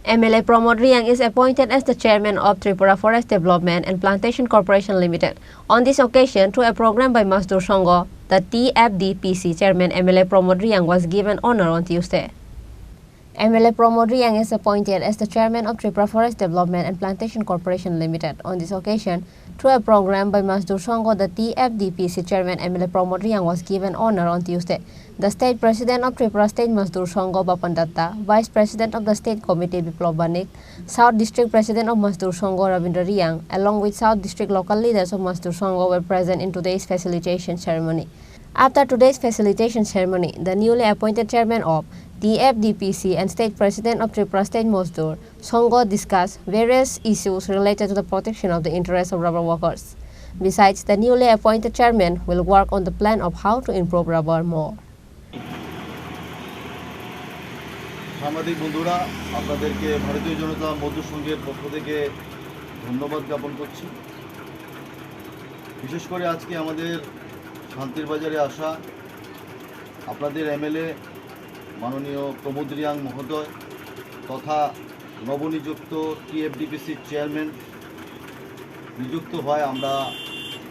MLA Pramod Reang is appointed as the chairman of Tripura Forest Development and Plantation Corporation Limited. On this occasion, through a program by Mazdoor Sangh, the TFDPC chairman MLA Pramod Reang was given honor on Tuesday. MLA Pramod Reang is appointed as the chairman of Tripura Forest Development and Plantation Corporation Limited. On this occasion, through a program by Mazdoor Sangh, the TFDPC chairman MLA Pramod Reang was given honor on Tuesday. The state president of Tripura State Mazdoor Sangh Bapan Datta, vice president of the state committee Biplab Banik, South District president of Mazdoor Sangh Ravindra Reang, along with South District local leaders of Mazdoor Sangh were present in today's facilitation ceremony. After today's facilitation ceremony, the newly appointed chairman of TFDPC and State President of Tripura State Mazdoor Sangh discussed various issues related to the protection of the interests of rubber workers. Besides, the newly appointed chairman will work on the plan of how to improve rubber more. সাংবাদিক বন্ধুরা, আপনাদেরকে ভারতীয় জনতা মজদুর সংঘের পক্ষ থেকে ধন্যবাদ জ্ঞাপন করছি। বিশেষ করে আজকে আমাদের শান্তির বাজারে আসা আপনাদের এমএলএ মাননীয় প্রমোদ রিয়াং মহোদয় তথা নবনিযুক্ত টিএফডিপিসি চেয়ারম্যান নিযুক্ত হয়। আমরা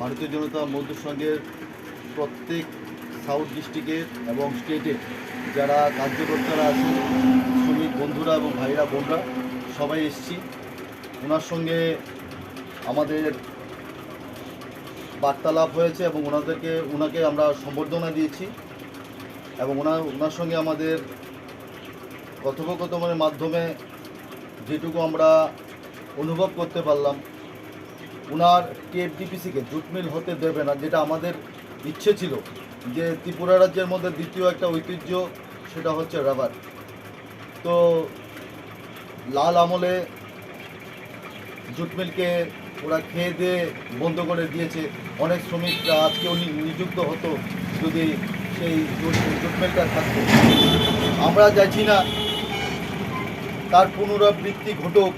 ভারতীয় জনতা মজদুর সংঘের প্রত্যেক সাউথ ডিস্ট্রিক্টের এবং স্টেটের যারা কার্যকর্তারা আছেন, শ্রমিক বন্ধুরা এবং ভাইরা বোনরা সবাই এসেছি। ওনার সঙ্গে আমাদের বার্তালাপ হয়েছে এবং ওনাকে আমরা সম্বর্ধনা দিয়েছি এবং ওনার সঙ্গে আমাদের কথোপকথনের মাধ্যমে যেটুকু আমরা অনুভব করতে পারলাম, ওনার টিএফডিপিসিকে জুট মিল হতে দেবে না, যেটা আমাদের ইচ্ছে ছিল যে ত্রিপুরা রাজ্যের মধ্যে দ্বিতীয় একটা ঐতিহ্য সেটা হচ্ছে রাবার। তো লাল আমলে জুট মিলকে ওরা খেয়ে দিয়ে বন্ধ করে দিয়েছে। অনেক শ্রমিকরা আজকেও নিযুক্ত হতো যদি সেই জুট মিলটা থাকতো। আমরা চাইছি না তার পুনরাবৃত্তি ঘটুক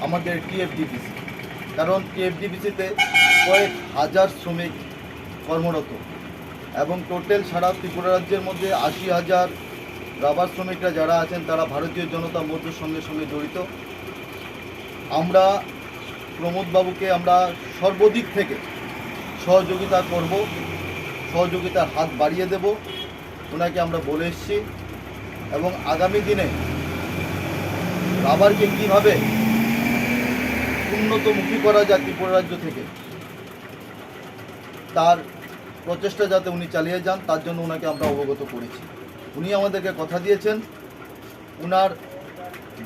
আমাদের টিএফডিপিসি, কারণ টিএফডিপিসিতে কয়েক হাজার শ্রমিক কর্মরত এবং টোটাল সারা ত্রিপুরা রাজ্যের মধ্যে ৮০,০০০ রাবার শ্রমিকরা যারা আছেন তারা ভারতীয় জনতা মজদুর সংঘের সঙ্গে জড়িত। আমরা প্রমোদ বাবুকে আমরা সর্বদিক থেকে সহযোগিতা করব, সহযোগিতার হাত বাড়িয়ে দেব, ওনাকে আমরা বলে এসেছি। এবং আগামী দিনে রাবারকে কীভাবে উন্নতমুখী করা যায় ত্রিপুরা রাজ্য থেকে, তার প্রচেষ্টা যাতে উনি চালিয়ে যান তার জন্য ওনাকে আমরা অবগত করেছি। উনি আমাদেরকে কথা দিয়েছেন ওনার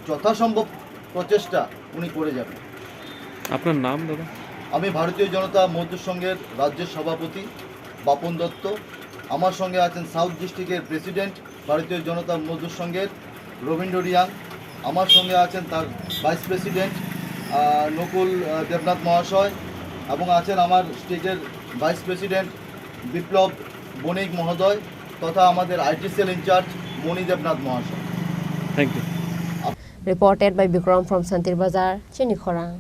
যথাসম্ভব প্রচেষ্টা উনি করে যাবেন। আপনার নাম দাদা? আমি ভারতীয় জনতা মজদুর সংঘের রাজ্যের সভাপতি বাপন দত্ত। আমার সঙ্গে আছেন সাউথ ডিস্ট্রিক্টের প্রেসিডেন্ট ভারতীয় জনতা মজদুর সংঘের রবীন্দ্র রিয়াং। আমার সঙ্গে আছেন তার ভাইস প্রেসিডেন্ট নকুল দেবনাথ মহাশয় এবং আছেন আমার স্টেটের ভাইস প্রেসিডেন্ট বিপ্লব বণিক মহোদয় তথা আমাদের IT cell incharge Moni Debnath মহাশয়। Thank you. Reported by Bikram from Santir Bazar, Chini Khorang.